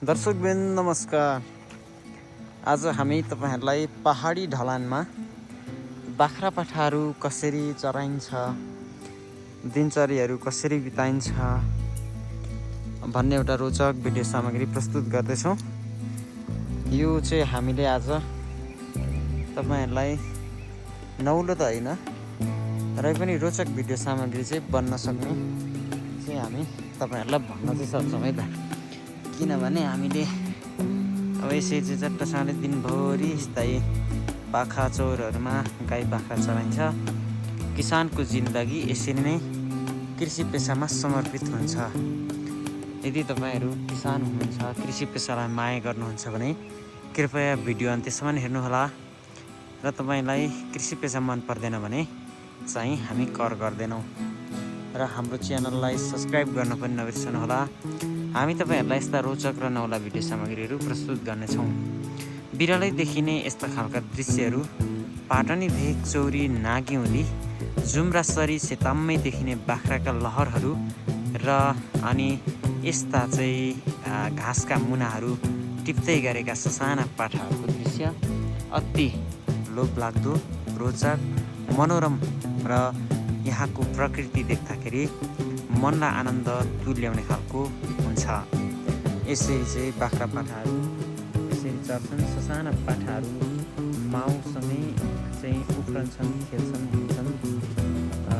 दर्शकवृन्द नमस्कार। आज हामी तपाईहरुलाई पहाडी ढलानमा बाख्रा पाठाहरू कसरी चराइन्छ, दिनचर्याहरू कसरी बिताइन्छ भन्ने एउटा रोचक भिडियो सामग्री प्रस्तुत गर्दैछौँ। यो चाहिँ हामीले आज तपाईहरुलाई नौलो त हैन र पनि रोचक भिडियो सामग्री चाहिँ बन्न सक्ने चाहिँ हामी तपाईहरुलाई भन्न चाहिँ सक्छौँ है त। किनभने हामीले अब यसै चाहिँ चट्टसाले दिनभरि स्थायी पाखा चौरहरूमा गाई बाख्रा चराइन्छ। किसानको जिन्दगी यसरी नै कृषि पेसामा समर्पित हुन्छ। यदि तपाईहरु किसान हुनुहुन्छ, कृषि पेसालाई माया गर्नुहुन्छ भने कृपया भिडियो अन्त्यसम्म हेर्नुहोला र तपाईलाई कृषि पेसा मन पर्दैन भने चाहिँ हामी कर गर्दैनौँ र हाम्रो च्यानललाई सब्स्क्राइब गर्न पनि नबिर्सनुहोला। हामी तपाईहरुलाई यस्ता रोचक र नौला भिडियो सामग्रीहरू प्रस्तुत गर्नेछौँ। बिरलै देखिने यस्ता खालका दृश्यहरू पाटनी भेग चौरी नागिउली जुम्रासरी सेताम्मै देखिने बाख्राका लहरहरू र अनि यस्ता चाहिँ घाँसका मुनाहरू टिप्दै गरेका ससाना पाठाहरूको दृश्य अति लोभलाग्दो, रोचक, मनोरम र यहाँको प्रकृति देख्दाखेरि मनलाई आनन्द तुल्याउने खालको हुन्छ। यसरी चाहिँ बाख्रा पाठाहरू यसरी चर्छन्। ससाना पाठाहरू माउसँगै चाहिँ उफ्रन्छन्, खेल्छन्, हिँड्छन्।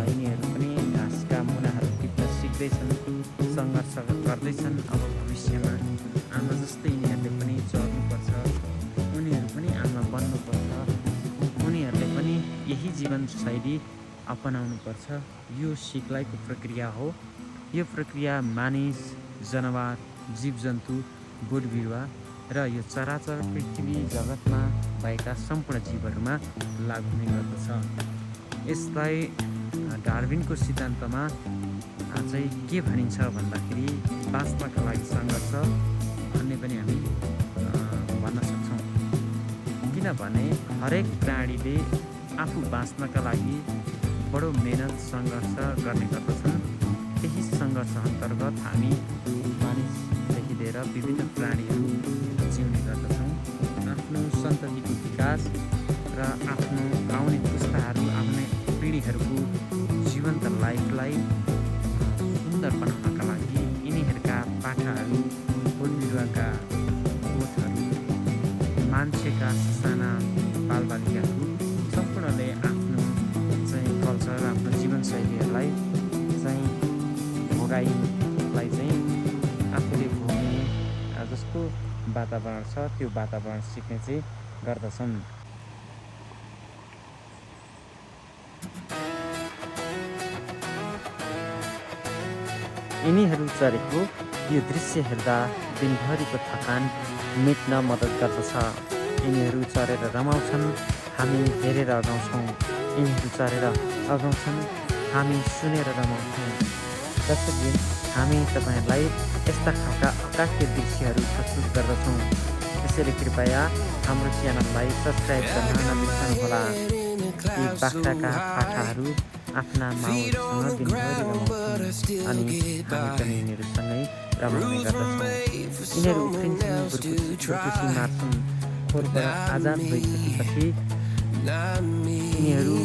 यिनीहरू पनि घाँसका मुनाहरू टिप्न सिक्दैछन्, सङ्घर्ष गर्दैछन्। अब भविष्यमा आमा जस्तै यिनीहरूले पनि चर्नुपर्छ, उनीहरू पनि आमा बन्नुपर्छ, उनीहरूले पनि यही जीवनशैली अपनाउनुपर्छ। यो सिक्लाइको प्रक्रिया हो। यो प्रक्रिया मानिस, जनावर, जीवजन्तु, बोटबिरुवा र यो चराचर पृथ्वी जगतमा भएका सम्पूर्ण जीवहरूमा लागू हुने गर्दछ। यसलाई डार्विनको सिद्धान्तमा चाहिँ के भनिन्छ भन्दाखेरि बाँच्नका लागि सङ्घर्ष भन्ने पनि हामी भन्न सक्छौँ। किनभने हरेक प्राणीले आफू बाँच्नका लागि बडो मेहनत सङ्घर्ष गर्ने गर्दछन्। त्यही सङ्घर्ष अन्तर्गत हामी मानिसदेखि लिएर विभिन्न प्राणीहरू जिउने गर्दछौँ। आफ्नो सन्ततिको विकास र आफ्नो आउने पुस्ताहरू, आउने पिँढीहरूको जीवन्त लाइफलाई सुन्दर बनाउनका लागि यिनीहरूका पाठाहरू, बोटबिरुवाका गोठहरू, मान्छेका साना बालबालिकाहरू सम्पूर्णले आफ्नो चाहिँ कल्चर, आफ्नो जीवनशैलीहरूलाई चाहिँ भोगाइलाई चाहिँ आफूले भोग्ने जस्तो वातावरण छ त्यो वातावरण सिक्ने चाहिँ गर्दछन्। यिनीहरू चरेको यो दृश्य हेर्दा दिनभरिको थकान मेट्न मद्दत गर्दछ। यिनीहरू चरेर रमाउँछन्, हामी हेरेर अगाउँछौँ। यिनीहरू चरेर अगाउँछन्, हामी सुनेर रमाउँछौँ। दर्शकवृन्द, हामी तपाईहरुलाई यस्ता खालका अकाट्य दृश्यहरू प्रस्तुत गर्दछौँ। त्यसैले कृपया हाम्रो च्यानललाई सब्स्क्राइब गर्न नबिर्सनुहोला। यी बाख्राका पाठाहरू आफ्ना माउहरूसँग दिनभरि रमाउँछन् अनि हामी पनि यिनीहरूसँगै रमाउने गर्दछौँ। यिनीहरू उफ्रिन्छन्, खुर्कुसी मार्छन्। खोरबाट आजाद भइसकेपछि यिनीहरू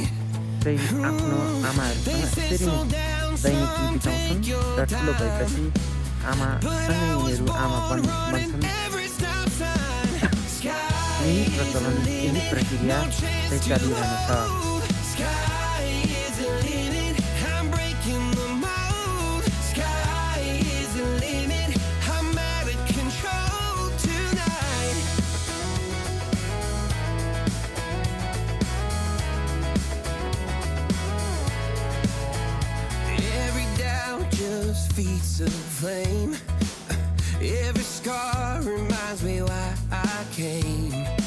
चाहिँ आफ्नो आमाहरूसँग यसरी नै दैनिकी बिताउँछन् र ठुलो भएपछि आमासँगै यिनीहरू आमा बन्छन्। यही प्रचलन, यही प्रक्रिया चाहिँ चलिरहनेछ। Feet of flame. Every scar reminds me why I came.